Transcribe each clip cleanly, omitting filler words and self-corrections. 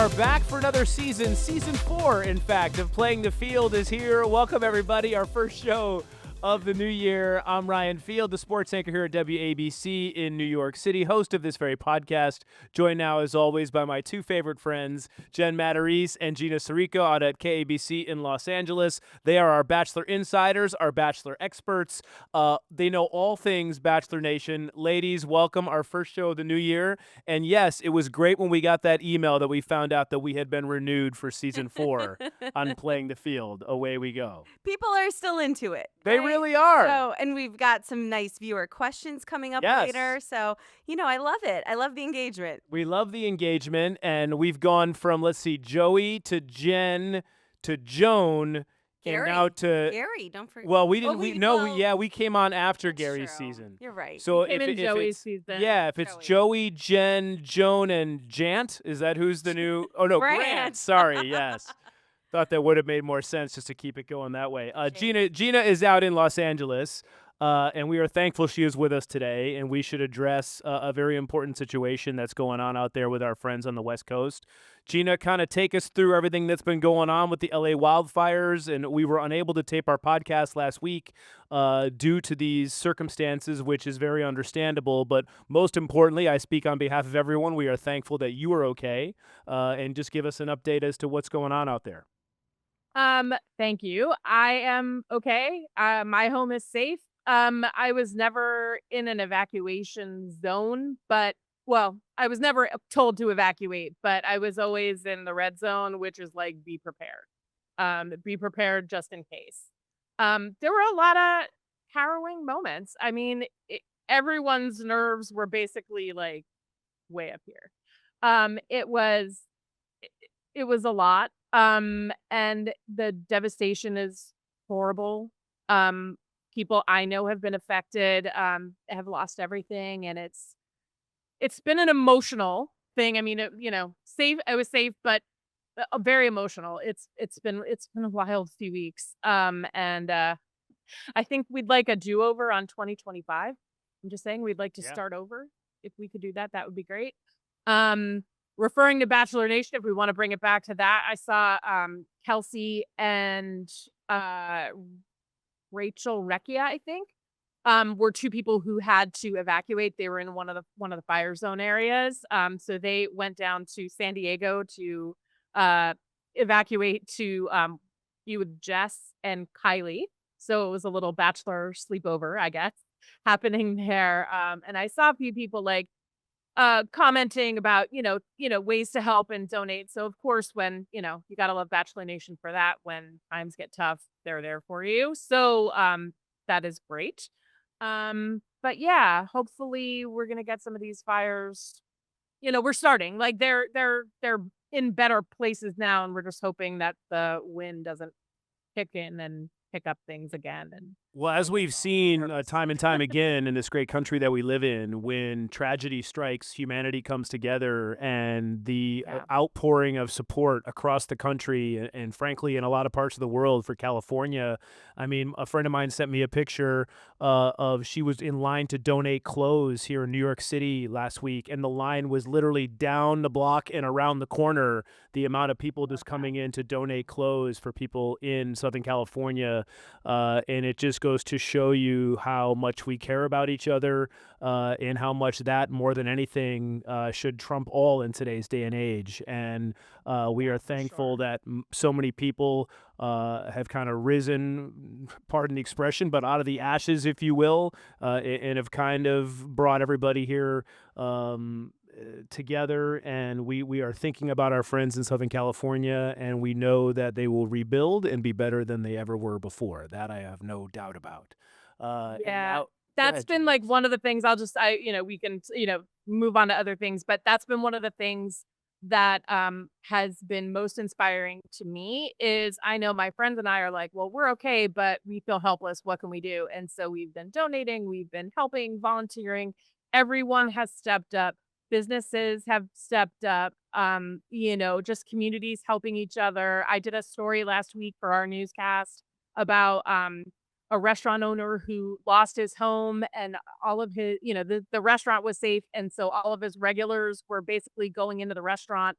are back for another season. Season 4, in fact, of Playing the Field is here. Welcome, everybody. Our first show of the new year. I'm Ryan Field, the sports anchor here at WABC in New York City, host of this very podcast. Joined now, as always, by my two favorite friends, Jenn and Gina out at KABC in Los Angeles. They are our Bachelor insiders, our Bachelor experts. They know all things Bachelor Nation. Ladies, welcome, our first show of the new year. And yes, it was great when we got that email that we found out that we had been renewed for season 4 on Playing the Field. Away we go. People are still into it. They really are. So, and we've got some nice viewer questions coming up later. So, I love it. I love the engagement. We love the engagement, and we've gone from, let's see, Joey to Jenn to Joan. Gary. And now to Gary, don't forget. Well, we didn't. We came on after Gary's season. You're right. So if Joey's season. Yeah, if it's Joey, Jenn, Joan, and Jant, is that who's the new? Oh no, Grant. Sorry, yes. Thought that would have made more sense just to keep it going that way. Gina is out in Los Angeles, and we are thankful she is with us today. And we should address a very important situation that's going on out there with our friends on the West Coast. Gina, kind of take us through everything that's been going on with the LA wildfires. And we were unable to tape our podcast last week due to these circumstances, which is very understandable. But most importantly, I speak on behalf of everyone. We are thankful that you are okay. And just give us an update as to what's going on out there. Thank you. I am okay. My home is safe. I was never in an evacuation zone, I was never told to evacuate, but I was always in the red zone, which is like, be prepared. Be prepared just in case. There were a lot of harrowing moments. I mean, everyone's nerves were basically like way up here. It was a lot. And the devastation is horrible. People I know have been affected, have lost everything, and it's been an emotional thing. I mean, safe. I was safe, but very emotional. It's been a wild few weeks. And I think we'd like a do-over on 2025. I'm just saying we'd like to start over. If we could do that, that would be great. Referring to Bachelor Nation, if we want to bring it back to that, I saw Kelsey and Rachael, I think, were two people who had to evacuate. They were in one of the fire zone areas. So they went down to San Diego to evacuate to be with Jess and Kylie. So it was a little Bachelor sleepover, I guess, happening there. And I saw a few people commenting about, ways to help and donate. So of course, when, you gotta love Bachelor Nation for that. When times get tough, they're there for you. So, that is great. But yeah, hopefully we're going to get some of these fires, we're starting like they're in better places now. And we're just hoping that the wind doesn't kick in and pick up things again. And well, as we've seen time and time again in this great country that we live in, when tragedy strikes, humanity comes together, and the outpouring of support across the country and frankly, in a lot of parts of the world for California. I mean, a friend of mine sent me a picture of she was in line to donate clothes here in New York City last week, and the line was literally down the block and around the corner. The amount of people just coming in to donate clothes for people in Southern California, and it just goes to show you how much we care about each other, and how much that, more than anything, should trump all in today's day and age. And we are thankful that so many people have kind of risen, pardon the expression, but out of the ashes, if you will, and have kind of brought everybody here together. And we are thinking about our friends in Southern California, and we know that they will rebuild and be better than they ever were before. That I have no doubt about. That's been like one of the things. We can move on to other things, but that's been one of the things that has been most inspiring to me. Is I know my friends and I are like, well, we're okay, but we feel helpless. What can we do? And so we've been donating, we've been helping, volunteering. Everyone has stepped up. Businesses have stepped up, just communities helping each other. I did a story last week for our newscast about a restaurant owner who lost his home, and all of his, the restaurant was safe. And so all of his regulars were basically going into the restaurant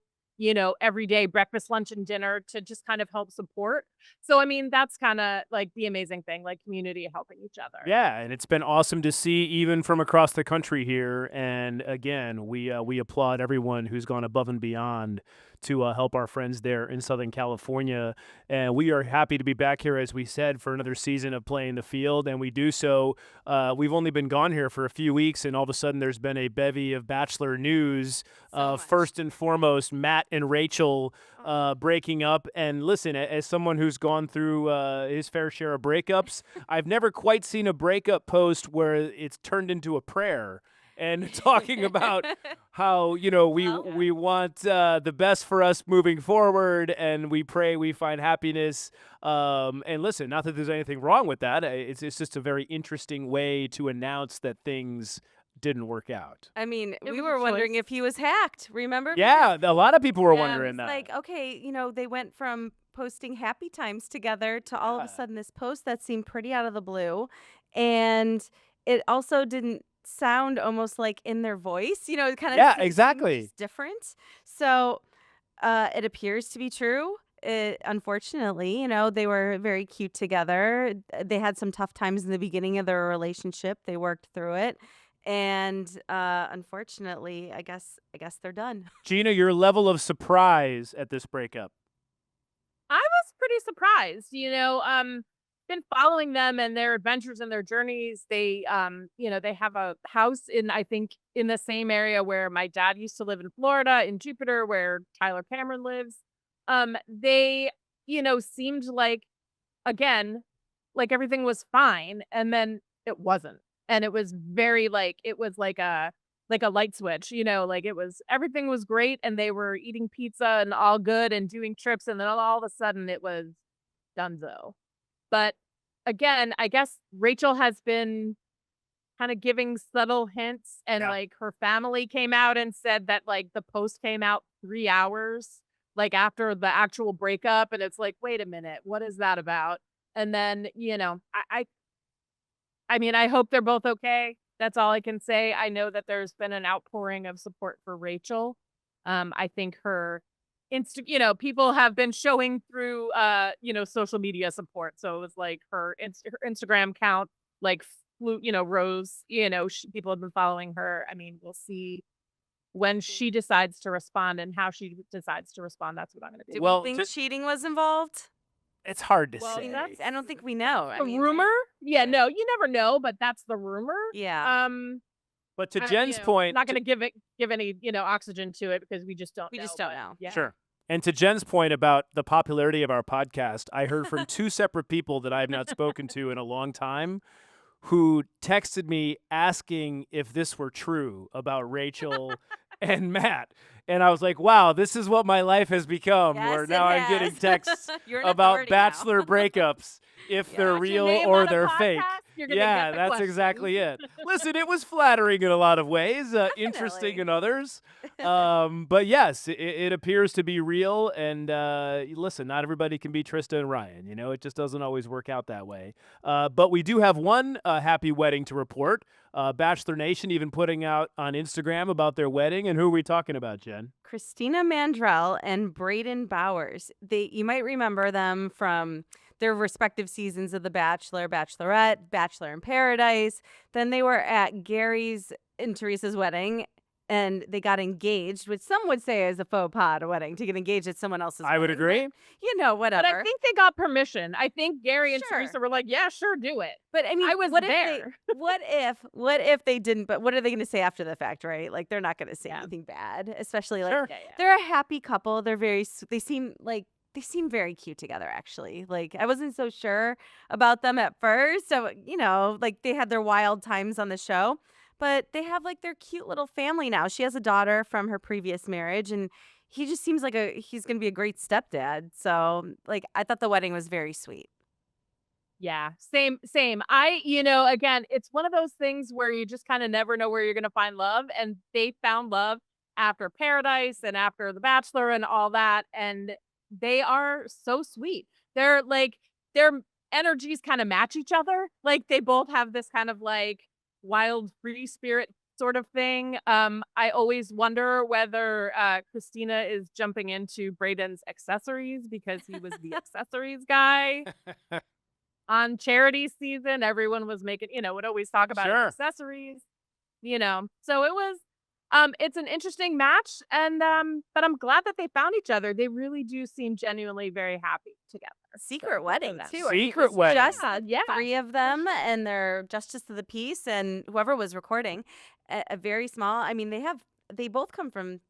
every day, breakfast, lunch, and dinner to just kind of help support. So, I mean, that's kind of like the amazing thing, like community helping each other. Yeah, and it's been awesome to see even from across the country here. And again, we applaud everyone who's gone above and beyond to help our friends there in Southern California. And we are happy to be back here, as we said, for another season of Playing the Field. And we do so. We've only been gone here for a few weeks, and all of a sudden there's been a bevy of Bachelor news. First and foremost, Matt and Rachael breaking up. And listen, as someone who's gone through his fair share of breakups, I've never quite seen a breakup post where it's turned into a prayer and talking about how, we want the best for us moving forward, and we pray we find happiness. And listen, not that there's anything wrong with that. It's just a very interesting way to announce that things didn't work out. I mean, It we was a were wondering choice. if he was hacked, remember? Yeah, a lot of people were wondering It's that. like, okay, they went from posting happy times together to all of a sudden this post that seemed pretty out of the blue. And it also didn't sound almost like in their voice, it kind of Yeah, seemed exactly. just different. So it appears to be true. Unfortunately, they were very cute together. They had some tough times in the beginning of their relationship. They worked through it. And unfortunately, I guess they're done. Gina, your level of surprise at this breakup. I was pretty surprised, been following them and their adventures and their journeys. They, they have a house I think, in the same area where my dad used to live in Florida, in Jupiter, where Tyler Cameron lives. They, seemed like, again, like everything was fine, and then it wasn't. And it was very it was like a light switch, everything was great and they were eating pizza and all good and doing trips, and then all of a sudden it was donezo. But again, I guess Rachael has been kind of giving subtle hints, and Yeah. her family came out and said that the post came out 3 hours after the actual breakup, and it's like, wait a minute, what is that about? And then, I mean, I hope they're both okay. That's all I can say. I know that there's been an outpouring of support for Rachael. I think her people have been showing through social media support. So it was like her Instagram count flew, rose, people have been following her. I mean, we'll see when she decides to respond and how she decides to respond. That's what I'm going to do. Do Well, we think cheating was involved? It's hard to Well, say. I don't think we know. The rumor? Yeah, no, you never know, but that's the rumor. Yeah. But to Jen's I'm point, not going to give any, oxygen to it because we just don't We know. just don't but know. Yeah. sure. And to Jen's point about the popularity of our podcast, I heard from two separate people that I have not spoken to in a long time who texted me asking if this were true about Rachael and Matt. And I was like, wow, this is what my life has become, Yes, where it now I'm getting has. texts You're an about authority now. Bachelor breakups, if they're Put your real name or on a they're fake. podcast, you're gonna Yeah, get the that's question. exactly it. Listen, it was flattering in a lot of ways, interesting Definitely. in others. But yes, it appears to be real. And listen, not everybody can be Trista and Ryan. It just doesn't always work out that way. But we do have one happy wedding to report. Bachelor Nation even putting out on Instagram about their wedding. And who are we talking about, Jen? Christina Mandrell and Brayden Bowers. You might remember them from their respective seasons of The Bachelor, Bachelorette, Bachelor in Paradise. Then they were at Gary's and Teresa's wedding, and they got engaged, which some would say is a faux pas at a wedding, to get engaged at someone else's I would wedding, agree. but, whatever. But I think they got permission. I think Gary and Sure. Teresa were like, yeah, sure, do it. But I mean, I was what there. what if they didn't? But what are they going to say after the fact, right? Like they're not going to say Yeah. anything bad, especially Sure. Yeah. they're a happy couple. They're they seem very cute together, actually. Like I wasn't so sure about them at first. So, they had their wild times on the show, but they have their cute little family now. She has a daughter from her previous marriage, and he just seems like he's going to be a great stepdad. So, I thought the wedding was very sweet. Yeah, same. Again, it's one of those things where you just kind of never know where you're going to find love. And they found love after Paradise and after The Bachelor and all that. And they are so sweet. They're their energies kind of match each other. They both have this kind of wild free spirit sort of thing. I always wonder whether Christina is jumping into Brayden's accessories because he was the accessories guy on charity season. Everyone was making, would always talk about his Sure. accessories, So it was, it's an interesting match, and but I'm glad that they found each other. They really do seem genuinely very happy together. Secret So good for wedding them. too. I think it Secret was wedding. Just Yeah. 3 of them, and their justice of the peace, and whoever was recording. A very small. I mean, they both come from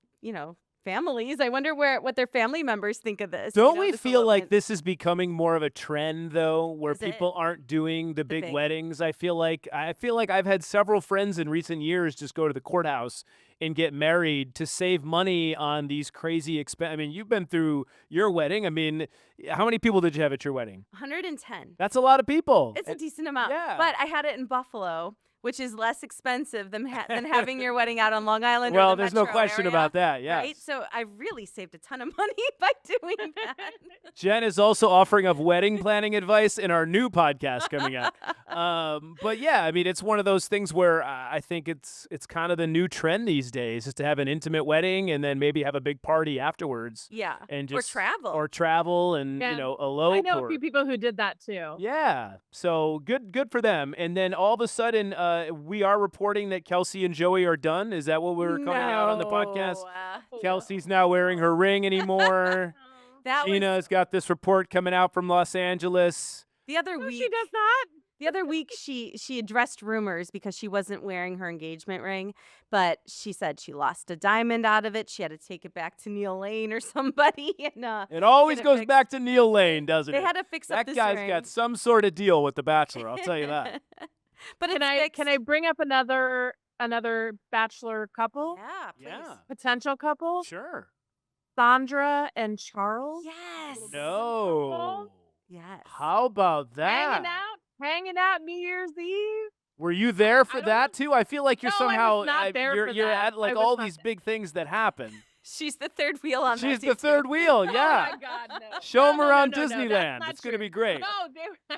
families. I wonder what their family members think of this. Don't we this feel like elopement. this is becoming more of a trend though, where Is it? people aren't doing the big big- weddings? I feel like I've had several friends in recent years just go to the courthouse and get married to save money on these crazy I mean, you've been through your wedding. I mean, how many people did you have at your wedding? 110. That's a lot of people. It's a decent amount. yeah. But I had it in Buffalo, which is less expensive than having your wedding out on Long Island. or Well, the there's no metro question area, about that. Yes. Right? So I really saved a ton of money by doing that. Jen is also offering up wedding planning advice in our new podcast coming out. But yeah, I mean, it's one of those things where I think it's kind of the new trend these days is to have an intimate wedding and then maybe have a big party afterwards. Yeah. And Or just travel. and Yeah. elope. I know a or- few people who did that too. Yeah, so good for them. And then all of a sudden, we are reporting that Kelsey and Joey are done. Is that what we're coming out on the podcast? No, Kelsey's not wearing her ring anymore. that was Gina's got this report coming out from Los Angeles. the other No, week. she does not. The other week, she addressed rumors because she wasn't wearing her engagement ring, but she said she lost a diamond out of it. She had to take it back to Neil Lane or somebody, and It always Get it goes fixed. back to Neil Lane, doesn't they it? had to fix up That this guy's ring. got some sort of deal with The Bachelor, I'll tell you that. But it's Can I bring up another Bachelor couple? Yeah, please. Yeah. Potential couple? Sure. Sandra and Charles? Yes. No. Yes. How about that? Hanging out New Year's Eve. Were you there for I don't that too? I feel like you're No, I was somehow not there you're for you're that. at like I was all not these there. big things that happen. She's the third wheel on She's that the too. third wheel, yeah. Oh my God, no. Show them No, around no, no, Disneyland. that's not It's going to true. be great. No, they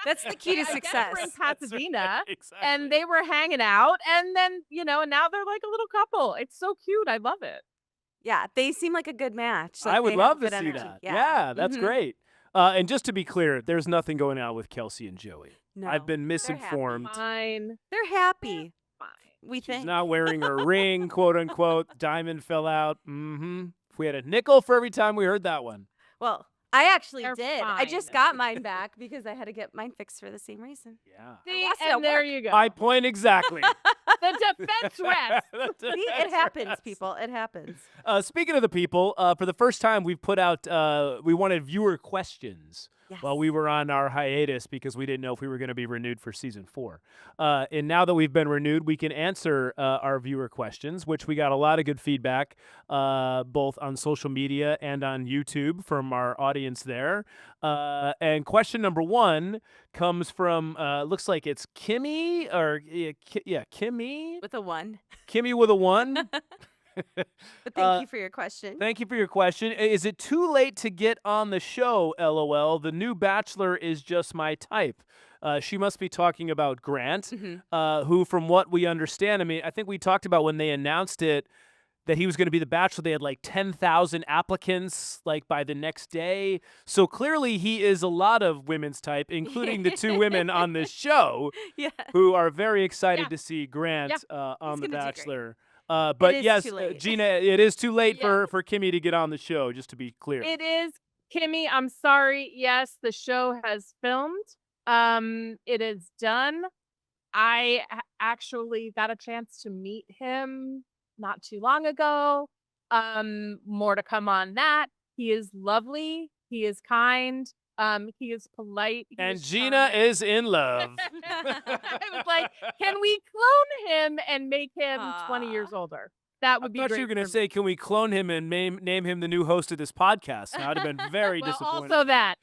That's the key to I guess success. we're in Pasadena, Exactly. and they were hanging out, and then and now they're like a little couple. It's so cute. I love it. Yeah, they seem like a good match. I Like, would they love have to good see energy. that. Yeah, Yeah, that's Mhm. great. And just to be clear, there's nothing going on with Kelsey and Joey. No, I've been happy. misinformed. Fine, they're happy. fine. We She's think. not wearing her ring, quote unquote. Diamond fell out. Mm-hmm. If we had a nickel for every time we heard that one. Well, I actually They're did. I just fine. got mine back because I had to get mine fixed for the same reason. Yeah. See, lost it at and there work. you go. My point exactly. The defense rests. See, it happens, people. It happens. Speaking of the people, for the first time, we've put out, we wanted viewer questions Yes. while we were on our hiatus because we didn't know if we were going to be renewed for season 4. And now that we've been renewed, we can answer our viewer questions, which we got a lot of good feedback, both on social media and on YouTube from our audience there. And question number 1 comes from, looks like it's Kimmy, or Kimmy? With a 1. Kimmy with a 1. But thank you for your question. Thank you for your question. Is it too late to get on the show? LOL. The new Bachelor is just my type. She must be talking about Grant, Mhm. who, from what we understand, I mean, I think we talked about when they announced it that he was going to be the Bachelor. They had like 10,000 applicants like by the next day. So clearly he is a lot of women's type, including the 2 women on this show Yeah. who are very excited Yeah. to see Grant on The gonna do great. Bachelor. But is yes, too late. Gina, it is too late Yeah. for Kimmy to get on the show, just to be clear. It is Kimmy. I'm sorry. Yes, the show has filmed. It is done. I actually got a chance to meet him not too long ago. More to come on that. He is lovely. He is kind. He is polite. He And is Gina charming. is in love. I was like, can we clone him and make him 20 years Aw. older? That I would be thought great. you were going to for me. say, can we clone him and name him the new host of this podcast? And I'd have been very well, disappointed. also that.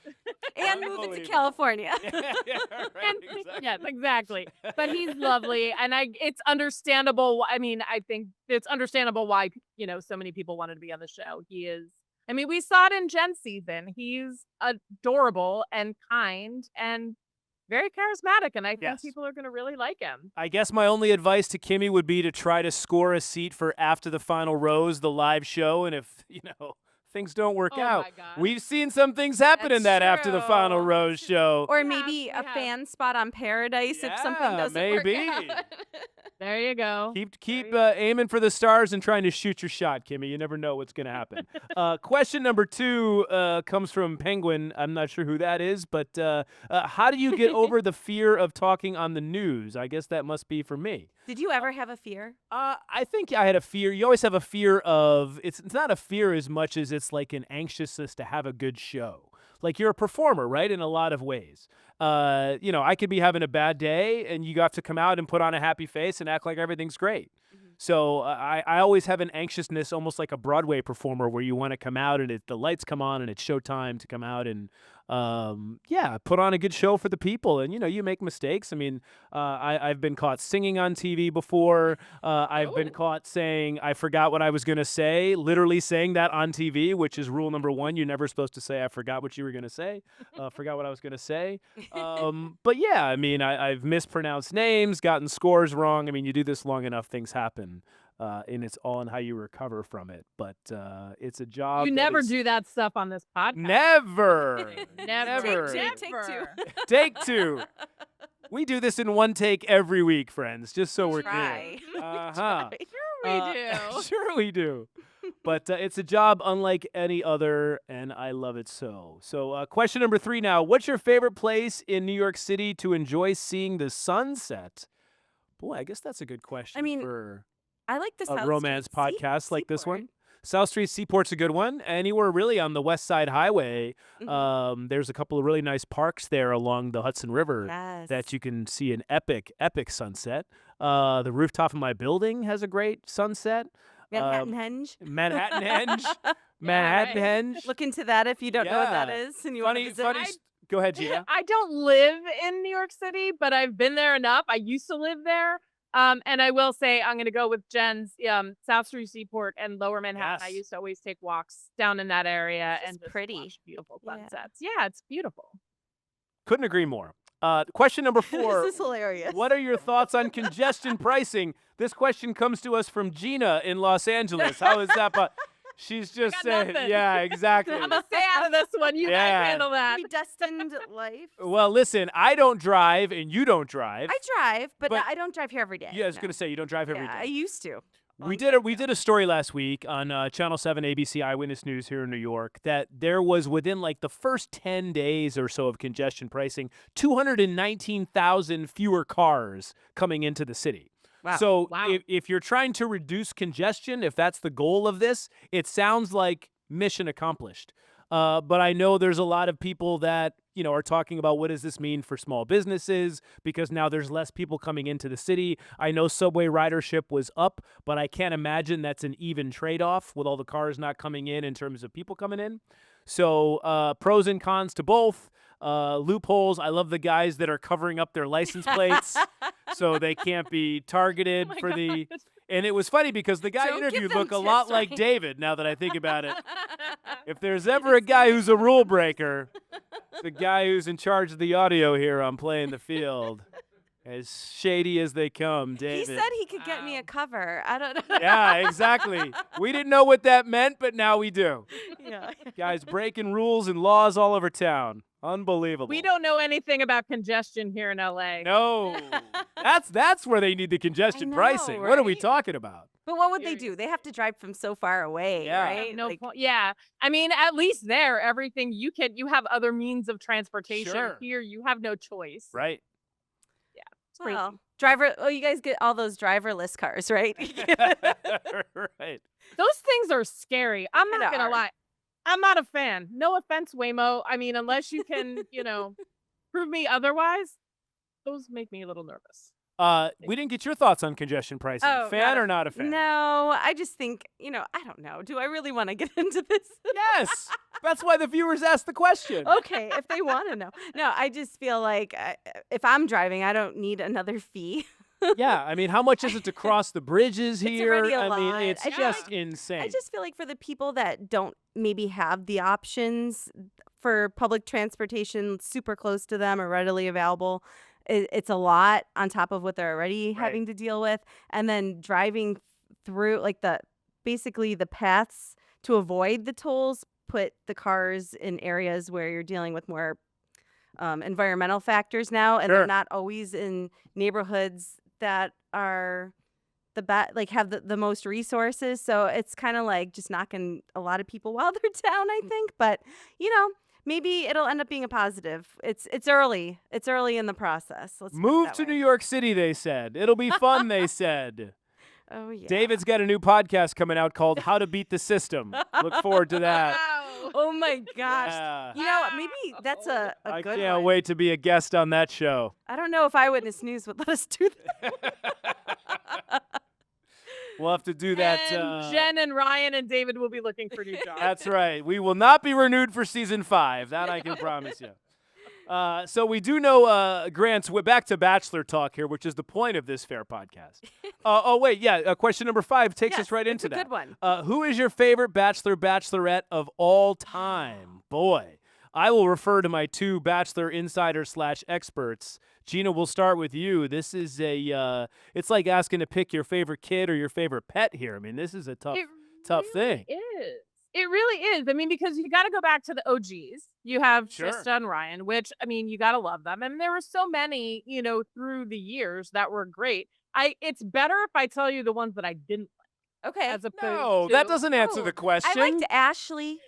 And move it to Unbelievable. California. Yeah, right, And exactly. yes, exactly. But he's lovely, and it's understandable. I mean, I think it's understandable why so many people wanted to be on the show. He is. I mean, we saw it in Jen's season. He's adorable and kind, and very charismatic, and I think Yes. people are going to really like him. I guess my only advice to Kimmy would be to try to score a seat for After the Final Rose, the live show. And if, things don't work Oh out, my God. we've seen some things happen in That's that After the Final true. Rose show. Or We maybe have. a fan spot on Paradise if something Yeah, doesn't maybe. work out. There you go. Keep There aiming for the stars and trying to shoot your shot, Kimmy. You never know what's going to happen. Question number 2 comes from Penguin. I'm not sure who that is, but how do you get over the fear of talking on the news? I guess that must be for me. Did you ever have a fear? I think I had a fear. You always have a fear of it's not a fear as much as it's like an anxiousness to have a good show. Like you're a performer, right? In a lot of ways. I could be having a bad day and you got to come out and put on a happy face and act like everything's great. So I always have an anxiousness, almost like a Broadway performer, where you want to come out and the lights come on and it's showtime to come out and put on a good show for the people. And you make mistakes. I mean, I've been caught singing on TV before. I've been caught saying I forgot what I was gonna say, literally saying that on TV, which is rule number 1. You're never supposed to say I forgot what you were gonna say. Forgot what I was gonna say. But yeah, I mean, I've mispronounced names, gotten scores wrong. I mean, you do this long enough, things happen. And it's all in how you recover from it. But it's a job. You never do that stuff on this podcast. Never. Never. Take two. Take 2. We do this in one take every week, friends, just so we're Try. clear. Uh-huh. We do. Sure we do. But it's a job unlike any other, and I love it so. So question number 3 now. What's your favorite place in New York City to enjoy seeing the sunset? Boy, I guess that's a good question for I like the a South romance Street podcast like this Seaport. one. South Street Seaport's a good one. Anywhere really on the West Side Highway, there's a couple of really nice parks there along the Hudson River Yes. that you can see an epic sunset. The rooftop of my building has a great sunset. Manhattan Henge. Manhattan Henge. Yeah, Manhattan right. Henge. Look into that if you don't know what that Yeah. is and you want to visit. Go ahead, Gina. I don't live in New York City, but I've been there enough. I used to live there. And I will say I'm going to go with Jen's South Street Seaport and Lower Manhattan. I Yes. used to always take walks down in that area It's and just pretty. watch beautiful Yeah. sunsets. Yeah, it's beautiful. Couldn't agree more. Question number 4. This is hilarious. What are your thoughts on congestion pricing? This question comes to us from Gina in Los Angeles. How is that? She's just got saying, nothing. yeah, exactly. I'm going to stay out of this one. You Yeah. guys handle that. Predestined life. Well, listen, I don't drive and you don't drive. I drive, but But- I don't drive here every day. Yeah, I was no. going to say you don't drive every day. Yeah, I used to. We did a story last week on Channel 7 ABC Eyewitness News here in New York that there was within like the first 10 days or so of congestion pricing, 219,000 fewer cars coming into the city. Wow. So Wow. if you're trying to reduce congestion, if that's the goal of this, it sounds like mission accomplished. But I know there's a lot of people that are talking about what does this mean for small businesses because now there's less people coming into the city. I know subway ridership was up, but I can't imagine that's an even trade-off with all the cars not coming in terms of people coming in. So pros and cons to both. Loopholes. I love the guys that are covering up their license plates so they can't be targeted Oh my for the. gosh. And it was funny because the guy Don't give interviewed them looked a tips, lot like right? David. Now that I think about it, if there's ever a guy who's a rule breaker, the guy who's in charge of the audio here on Playing the Field, as shady as they come, David. He said he could get me a Wow. cover. I don't know. Yeah, exactly. We didn't know what that meant, but now we do. Yeah. Guys breaking rules and laws all over town. Unbelievable. We don't know anything about congestion here in LA. No. That's where they need the congestion know, pricing. What are we right? talking about? But what would they Seriously. do? They have to drive from so far away, Yeah. right? No Like, point. Yeah. I mean, at least there, everything you have other means of transportation. Sure. Here, you have no choice. Right. It's crazy. well, driver. Oh, you guys get all those driverless cars, right? Right. Those things are scary. I'm Kinda not gonna are. lie. I'm not a fan. No offense, Waymo. I mean, unless you can, prove me otherwise, those make me a little nervous. We didn't get your thoughts on congestion pricing. Oh, Fan or not a fan? No, I just think, I don't know. Do I really want to get into this? Yes. That's why the viewers asked the question. Okay, if they want to know. No, I just feel like if I'm driving, I don't need another fee. Yeah, I mean, how much is it to cross the bridges here? already a I mean, lot. it's I just just- insane. I just feel like for the people that don't maybe have the options for public transportation super close to them or readily available, it's a lot on top of what they're already having to deal with. And then driving through like basically the paths to avoid the tolls put the cars in areas where you're dealing with more environmental factors now, and Sure. they're not always in neighborhoods that are like have the most resources. So it's kind of like just knocking a lot of people while they're down, I think. But maybe it'll end up being a positive. It's early. It's early in the process. Let's put it Move that to way. New York City, they said. It'll be fun, they said. Oh yeah. David's got a new podcast coming out called How to Beat the System. Look forward to that. Wow. Oh my gosh. Yeah. Maybe that's a I good can't one. wait to be a guest on that show. I don't know if Eyewitness News would let us do that. We'll have to do that. And Jenn and Ryan and David will be looking for new jobs. That's right. We will not be renewed for season 5. That I can promise you. So we do know, Grants, we're back to Bachelor talk here, which is the point of this fair podcast. Question number 5 takes us right into a that. good one. Who is your favorite Bachelor, Bachelorette of all time? Boy, I will refer to my 2 Bachelor insiders / experts. Gina, we'll start with you. This is it's like asking to pick your favorite kid or your favorite pet here. I mean, this is a tough thing. It really is. I mean, because you got to go back to the OGs. You have Sure. Trista and Ryan, which, I mean, you got to love them. And there were so many, through the years that were great. It's better if I tell you the ones that I didn't like. Okay. As opposed No, to, that doesn't answer Oh, the question. I liked Ashley.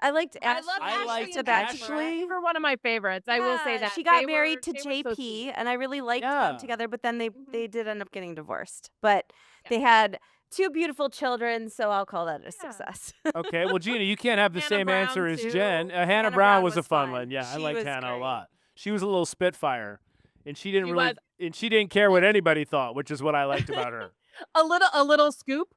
I liked I Ashley. love I liked Ashley to and Bachelor. Bachelorette. They were one of my favorites. I will say Yeah, that. she got They married to were so JP, sweet. and I really liked Yeah. them together. But then they Mhm. did end up getting divorced. But they had 2 beautiful children, so I'll call that a Yeah. success. Okay, well, Gina, you can't have the Hannah same Brown, answer as too. Jen. Hannah Hannah Brown Brown was a was fun fun. one. Yeah, I She liked was Hannah a great. lot. She was a little spitfire, and she didn't She really, was. and she didn't care what anybody thought, which is what I liked about her. A little scoop.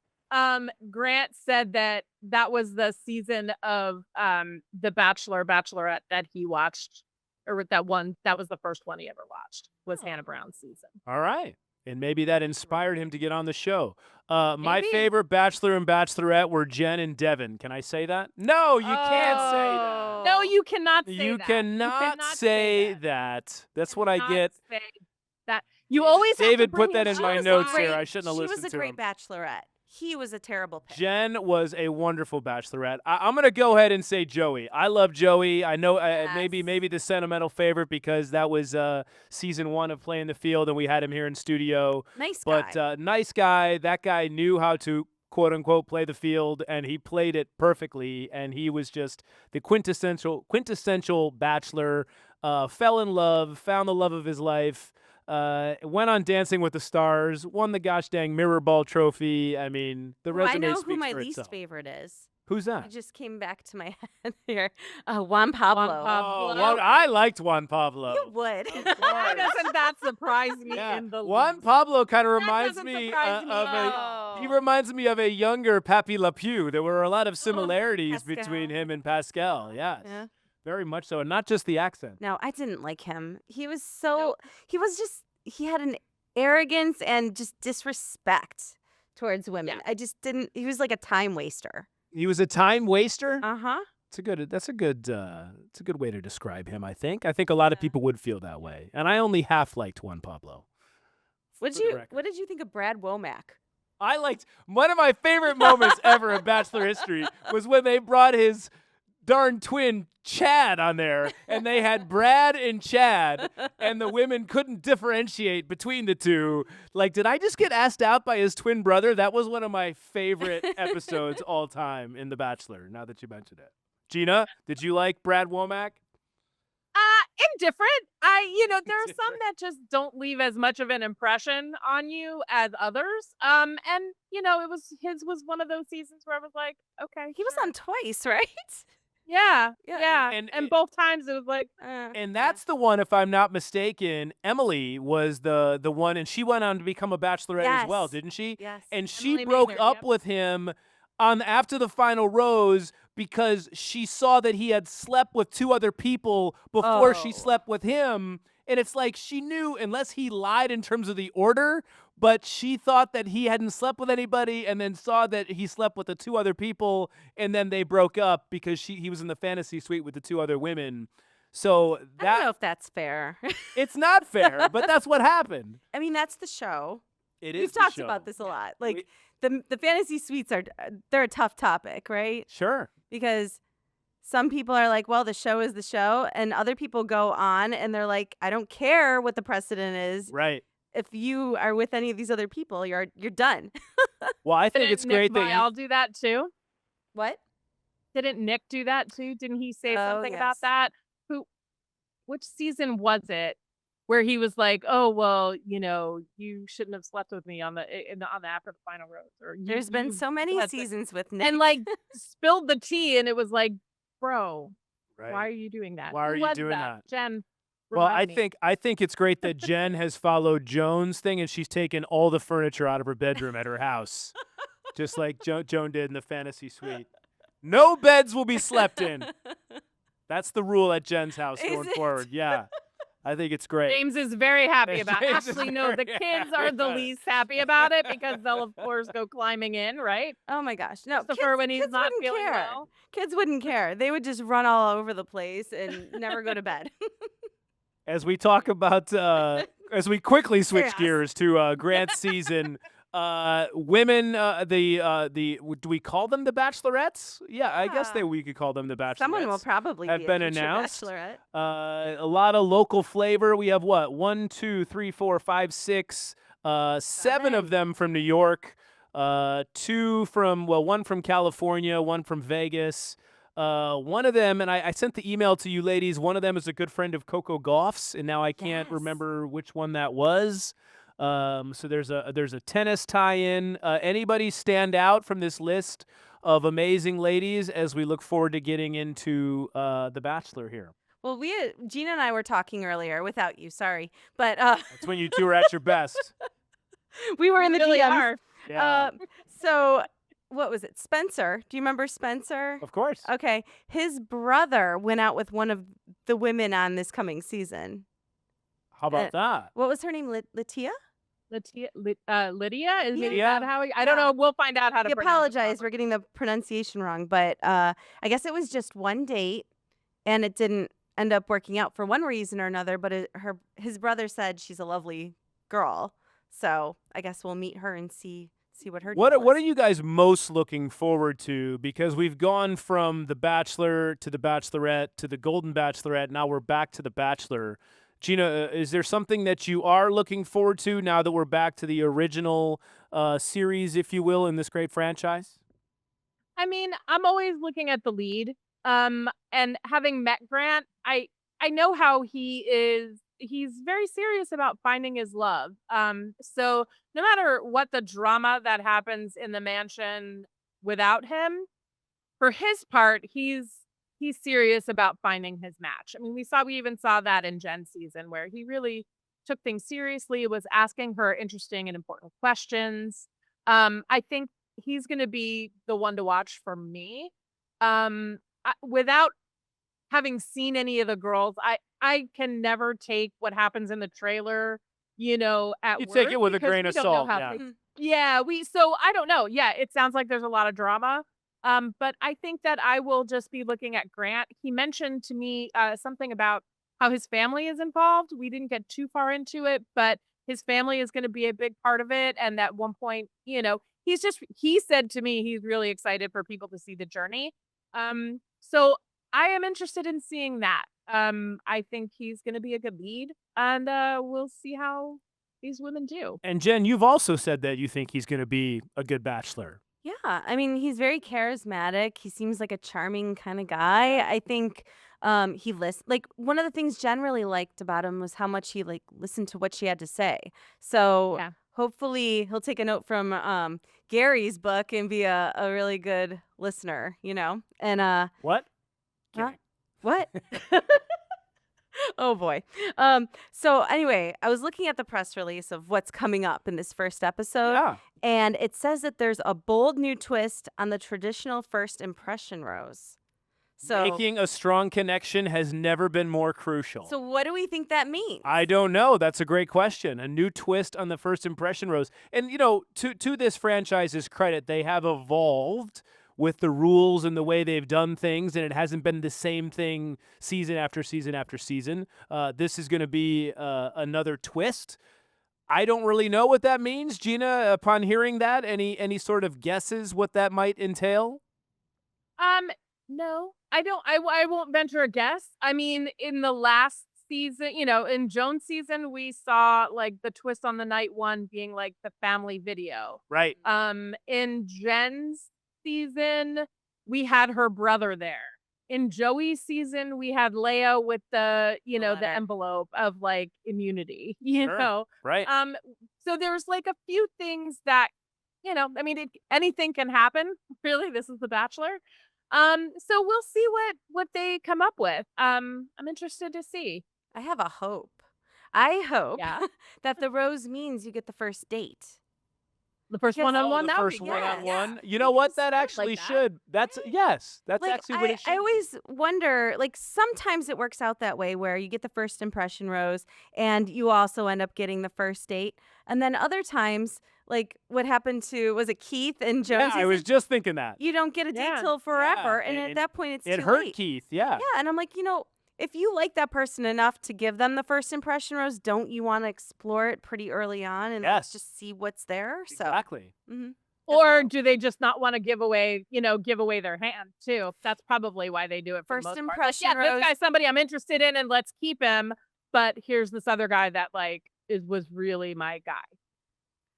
Grant said that was the season of The Bachelor, Bachelorette that he watched, or that was the first one he ever watched, was Hannah Brown's season. All right. And maybe that inspired him to get on the show. My Maybe. favorite Bachelor and Bachelorette were Jen and Devin. Can I say that? No, you can't say that. No, you cannot say You that. cannot say that. That's what I Cannot get. say that. You always have to David put bring that him in my up. notes great- here. I shouldn't have She listened was a to great him. Bachelorette. He was a terrible pick. Jen was a wonderful Bachelorette. I'm going to go ahead and say Joey. I love Joey. I know maybe the sentimental favorite because that was season 1 of Playing the Field, and we had him here in studio. Nice guy. But nice guy. That guy knew how to, quote unquote, play the field, and he played it perfectly. And he was just the quintessential Bachelor. Fell in love, found the love of his life. Went on Dancing with the Stars, won the gosh dang Mirror Ball trophy. I mean, the resume I know speaks who my for least itself. favorite is. Who's It that? just came back to my head here. Juan Pablo. Juan Pablo. Oh, I liked Juan Pablo. You would. Why doesn't that surprise me Yeah. in the Juan least? Pablo kind of That reminds doesn't me surprise me of at all. he reminds me of a younger Papi LePew. There were a lot of Oh, similarities Pascal. between him and Pascal. Yes, Yeah. very much so, and not just the accent. No, I didn't like him. He was he had an arrogance and just disrespect towards women. Yeah. I just didn't. He was like a time waster. He was a time waster. Uh-huh. That's a good way to describe him. I think a lot of people would feel that way, and I only half liked Juan Pablo. What For the record. did you think of Brad Womack? I liked one of my favorite moments ever in Bachelor history was when they brought his darn twin Chad on there, and they had Brad and Chad, and the women couldn't differentiate between the two. Like, did I just get asked out by his twin brother? That was one of my favorite episodes all time in The Bachelor, now that you mentioned it. Gina, did you like Brad Womack? Indifferent. There are some that just don't leave as much of an impression on you as others. And his was one of those seasons where I was like, okay, He was sure. on twice, right? Yeah. and- And both times it was like, And that's the one, if I'm not mistaken, Emily was the one, and she went on to become a Bachelorette as well, Yes. didn't she? Yes. And she Emily broke Maynard, up yep. with him after the final rose because she saw that he had slept with 2 other people before she Oh. slept with him, And it's like she knew, unless he lied in terms of the order, but she thought that he hadn't slept with anybody and then saw that he slept with the 2 other people, and then they broke up because he was in the fantasy suite with the 2 other women. So I don't know if that's fair. it's not fair, but that's what happened. I mean, that's the show. It We've is the talked show. about this a lot. We- Like the fantasy suites they're a tough topic, right? Sure. Because some people are like, well, the show is the show, and other people go on and they're like, I don't care what the precedent is. Right. If you are with any of these other people, you're done. Well, I think Didn't it's Nick great that Viall do that too? What? Didn't Nick do that too? Didn't he say Oh, something yes. about that? Which season was it where he was like, "Oh well, you shouldn't have slept with me on the after the final rose." Or There's been so many had seasons with Nick. and like spilled the tea, and it was like, bro, Right. why are you doing that? Why are Who you was doing that? Jen. Well, remind me. I think it's great that Jenn has followed Joan's thing, and she's taken all the furniture out of her bedroom at her house, just like Joan did in the fantasy suite. No beds will be slept in. That's the rule at Jen's house Is going it? forward. Yeah, I think it's great. James is very happy about it. James is Actually, no, the very kids happy are the about it. least happy about it because they'll, of course, go climbing in, right? Oh my gosh, no! Christopher, when he's kids not wouldn't feeling care. well. Kids wouldn't care. They would just run all over the place and never go to bed. As we talk about, as we quickly switch Chaos. gears to Grant's season, women, do we call them the Bachelorettes? Yeah, I guess Yeah. we could call them the Bachelorettes. Someone will probably have be been a future announced. Bachelorette. A lot of local flavor. We have what? 1, 2, 3, 4, 5, 6, 7 of them from New York. 2 from, one from California, 1 from Vegas. One of them, and I sent the email to you ladies. One of them is a good friend of Coco Gauff's, and now I can't Yes. remember which one that was. So there's a tennis tie-in. Anybody stand out from this list of amazing ladies as we look forward to getting into The Bachelor here? Well, Gina and I were talking earlier without you. Sorry, but That's when you two are at your best. we were in the really DMs. are. Yeah, So what was it? Spencer. Do you remember Spencer? of course. Okay, his brother went out with one of the women on this coming season. How about that? What was her name? Lydia? Lydia? Is maybe Yeah. that how I don't know. We'll find out how to I pronounce it apologize for getting the pronunciation wrong, but I guess it was just one date, and it didn't end up working out for one reason or another. But his brother said she's a lovely girl, so I guess we'll meet her and see what her. What deal are is. you guys most looking forward to? Because we've gone from The Bachelor to The Bachelorette to the Golden Bachelorette. Now we're back to The Bachelor. Gina, is there something that you are looking forward to now that we're back to the original series, if you will, in this great franchise? I mean, I'm always looking at the lead. And having met Grant, I know how he is. He's very serious about finding his love. So no matter what the drama that happens in the mansion without him, for his part, he's serious about finding his match. I mean, we even saw that in Jen's season where he really took things seriously, was asking her interesting and important questions. I think he's going to be the one to watch for me. Without having seen any of the girls, I can never take what happens in the trailer, at You work. take it with a because grain we of don't know salt, how yeah. things- Yeah, so I don't know. Yeah, it sounds like there's a lot of drama. But I think that I will just be looking at Grant. He mentioned to me something about how his family is involved. We didn't get too far into it, but his family is going to be a big part of it. And at one point, he said to me, he's really excited for people to see the journey. So I am interested in seeing that. I think he's going to be a good lead, and we'll see how these women do. And Jen, you've also said that you think he's going to be a good bachelor. Yeah, I mean, he's very charismatic. He seems like a charming kind of guy. I think he one of the things Jen really liked about him was how much he listened to what she had to say. So Yeah. hopefully he'll take a note from Gary's book and be a really good listener, And What? Huh? What? Oh boy. So anyway, I was looking at the press release of what's coming up in this first episode. Yeah. And it says that there's a bold new twist on the traditional first impression rose. So, Making a strong connection has never been more crucial. so what do we think that means? I don't know. That's a great question. A new twist on the first impression rose. And, to this franchise's credit, they have evolved with the rules and the way they've done things, and it hasn't been the same thing season after season after season. This is going to be another twist. I don't really know what that means. Gina, upon hearing that, any sort of guesses what that might entail? No, I don't. I won't venture a guess. I mean, in the last season, in Joan's season, we saw like the twist on the night one being like the family video. Right. In Jen's season, we had her brother there. In Joey's season, we had Leia with the letter. envelope of like immunity, Sure. Right. So there's like a few things that, I mean, anything can happen. Really, this is The Bachelor. So we'll see what they come up with. I'm interested to see. I have a hope. I hope Yeah. that the rose means you get the first date. The first Because- one-on-one. the that would first be great. one-on-one. You know what? That Like actually that. should. That's yes. That's Like, actually what it should. I always wonder, like, sometimes it works out that way where you get the first impression rose and you also end up getting the first date. And then other times, like what happened to, was it Keith and Jones? Yeah, I was just thinking that. You don't get a date Yeah. till forever. Yeah, And and at that point, it's It too hurt late. Keith. Yeah. Yeah. And I'm like, if you like that person enough to give them the first impression rose, don't you want to explore it pretty early on and Yes. just see what's there? So, Exactly. mhm. Or do they just not want to give away their hand too? That's probably why they do it. For First the most part. Like, impression yeah, rose. this guy's somebody I'm interested in, and let's keep him. But here's this other guy that was really my guy.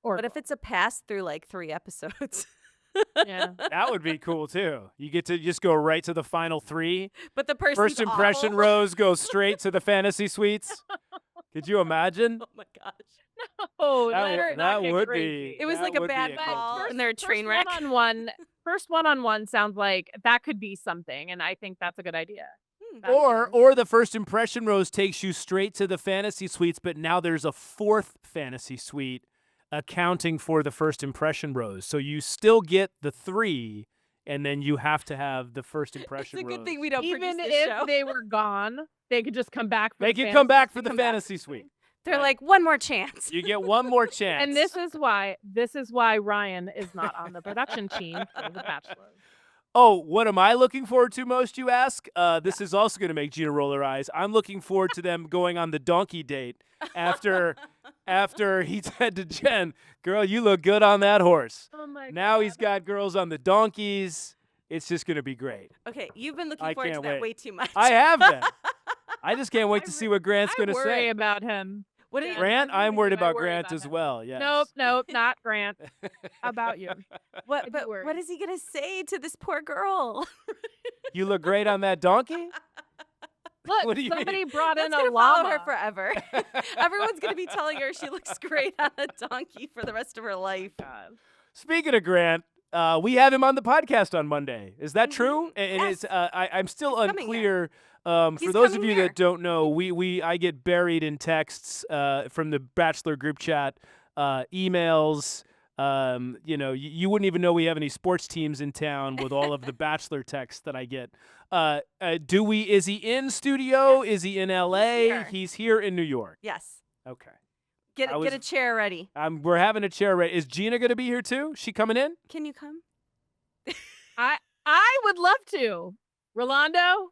Or What if it's a pass through like 3 episodes? yeah. That would be cool too. You get to just go right to the final 3. But the person's First impression awful. rose goes straight to the fantasy suites. Could you imagine? Oh my gosh. Oh, That let would- her not that get would crazy. be- It was That like a would be bad a call cool and they're a train wreck. First one-on-one sounds like that could be something, and I think that's a good idea. That's Or the first impression rose takes you straight to the fantasy suites, but now there's a 4th fantasy suite accounting for the first impression rose. So you still get the 3, and then you have to have the first It's impression a rose. good thing we don't Even produce this if show. they were gone, they could just come back. For They the can come back for the come back. fantasy suite. They're Right. like, one more chance. You get one more chance. And this is why Ryan is not on the production team for The Bachelor. Oh, what am I looking forward to most, you ask? This is also going to make Gina roll her eyes. I'm looking forward to them going on the donkey date after he said to Jenn, girl, you look good on that horse. Oh my Now he's got girls on the donkeys. It's just going to be great. Okay, you've been looking I forward to can't that wait. way too much. I have been. I just can't wait to see what Grant's I going to worry say. about him. What did Grant, I'm worried about Grant about as him. well. Yes. Nope, not Grant. About you. I what? do But worry. what is he gonna say to this poor girl? You look great on that donkey? Look, What do you somebody mean? brought in That's a gonna follow llama. her forever. Everyone's gonna be telling her she looks great on a donkey for the rest of her life. God. Speaking of Grant, we have him on the podcast on Monday. Is that Mhm. true? And Yes. it's I'm still He's coming unclear. For He's those of coming you here. that don't know, I get buried in texts from the Bachelor group chat, emails. You wouldn't even know we have any sports teams in town with all of the Bachelor texts that I get. Is he in studio? Is he in LA? here. He's here in New York. Yes. Okay. Get I get was- a chair ready. We're having a chair ready. Is Gina going to be here too? She coming in? Can you come? I would love to. Rolando,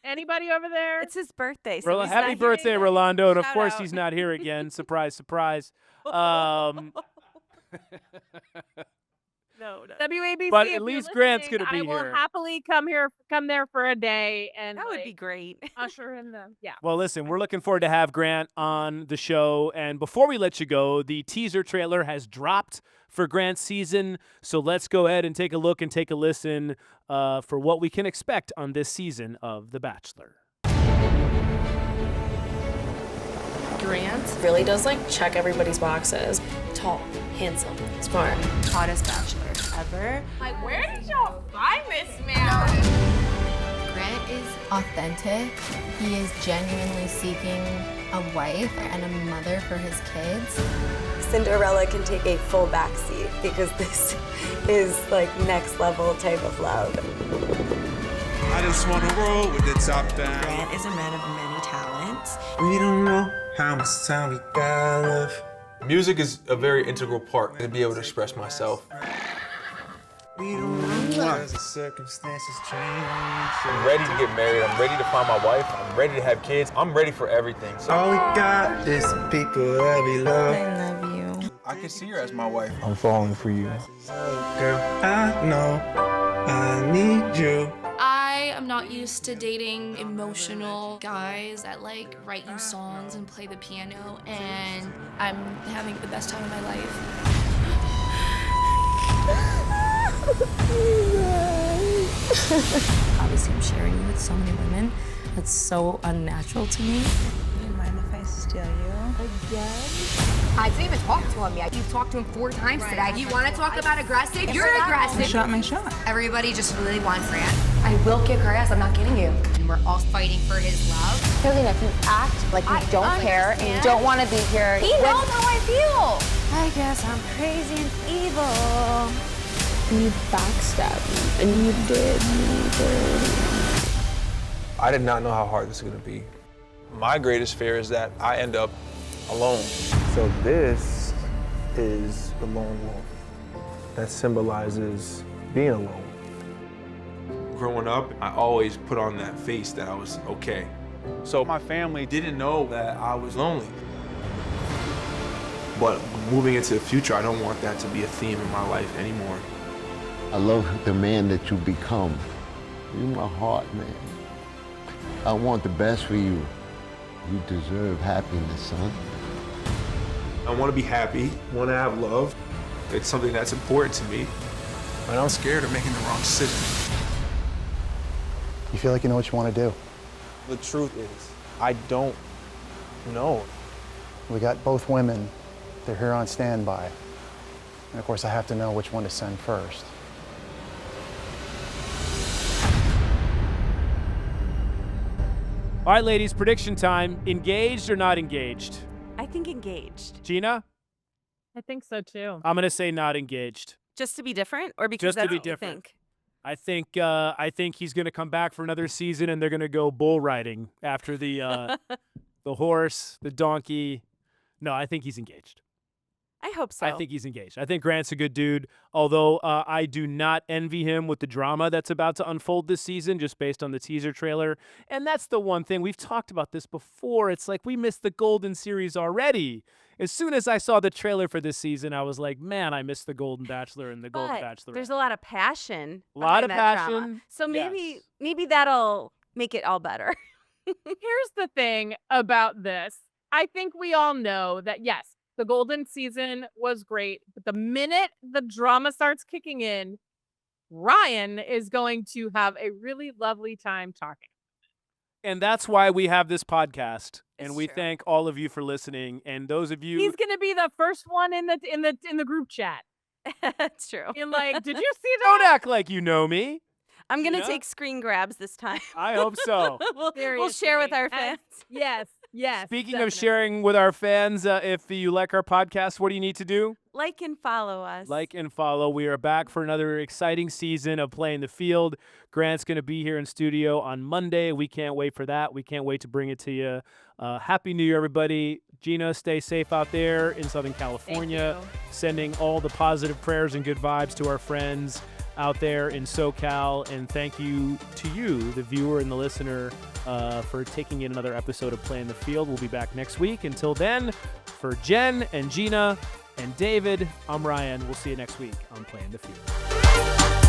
anybody over there? It's his birthday. So he's Happy not birthday, here. Rolando. And of Shout course, out. he's not here again. Surprise, surprise. No. WABC. But if at you're least Grant's listening, gonna be I will here. happily come there for a day and That would be great. usher in them. Yeah. Well, listen, we're looking forward to have Grant on the show. And before we let you go, the teaser trailer has dropped for Grant's season. So let's go ahead and take a look and take a listen for what we can expect on this season of The Bachelor. Grant really does check everybody's boxes. Tall, handsome, smart. Hottest bachelor ever. Where did y'all find this man? Grant is authentic. He is genuinely seeking a wife and a mother for his kids. Cinderella can take a full backseat because this is next level type of love. I just wanna roll with the top down. Grant is a man of many talents. We don't know how much time we got left. Music is a very integral part to be able to express myself. We don't know why the circumstances change. I'm ready to get married. I'm ready to find my wife. I'm ready to have kids. I'm ready for everything. So All we got is the people that we love. I love you. I can see her as my wife. I'm falling for you. Girl, I know I need you. I am not used to dating emotional guys that like write you songs and play the piano, and I'm having the best time of my life. Obviously, I'm sharing you with so many women. That's so unnatural to me. Do you mind if I steal you? Again? I didn't even talk to him yet. You've talked to him 4 times today. You want to talk about aggressive? You're aggressive. I shot my shot. Everybody just really wants Fran. I will kick her ass. I'm not kidding you. And we're all fighting for his love. Carolina, if you act like you don't care and you don't want to be here. He knows how I feel. I guess I'm crazy and evil. You backstabbed me, and you did me dirty. I did not know how hard this was gonna be. My greatest fear is that I end up alone. So this is the lone wolf. That symbolizes being alone. Growing up, I always put on that face that I was okay. So my family didn't know that I was lonely. But moving into the future, I don't want that to be a theme in my life anymore. I love the man that you become. You're my heart, man. I want the best for you. You deserve happiness, son. I want to be happy, want to have love. It's something that's important to me. But I'm scared of making the wrong decision. You feel like you know what you want to do. The truth is, I don't know. We got both women. They're here on standby. And of course, I have to know which one to send first. All right, ladies, prediction time. Engaged or not engaged? I think engaged. Gina? I think so too. I'm going to say not engaged. Just to be different, or because Just to that's be what you different. think? I think he's going to come back for another season, and they're going to go bull riding after the the horse, the donkey. No, I think he's engaged. I hope so. I think he's engaged. I think Grant's a good dude, although I do not envy him with the drama that's about to unfold this season just based on the teaser trailer. And that's the one thing. We've talked about this before. It's like we missed the Golden Series already. As soon as I saw the trailer for this season, I was like, man, I missed the Golden Bachelor and the Golden Bachelorette. There's a lot of passion. A lot of behind that drama. passion. So Yes. maybe that'll make it all better. Here's the thing about this. I think we all know that, yes, the Golden season was great, but the minute the drama starts kicking in, Ryan is going to have a really lovely time talking. And that's why we have this podcast. And It's we true. thank all of you for listening. And those of you He's going to be the first one in the group chat. That's true. In like, did you see don't that? act like you know me. I'm gonna Yeah. take screen grabs this time. I hope so. we'll share with our Seriously. fans. Yes. Speaking definitely. of sharing with our fans, if you like our podcast, what do you need to do? Like and follow us. Like and follow. We are back for another exciting season of Playing the Field. Grant's going to be here in studio on Monday. We can't wait for that. We can't wait to bring it to you. Happy New Year, everybody. Gina, stay safe out there in Southern California. Thank you. Sending all the positive prayers and good vibes to our friends out there in SoCal. And thank you to you, the viewer and the listener, for taking in another episode of Playing the Field. We'll be back next week. Until then, for Jenn and Gina and David, I'm Ryan. We'll see you next week on Playing the Field.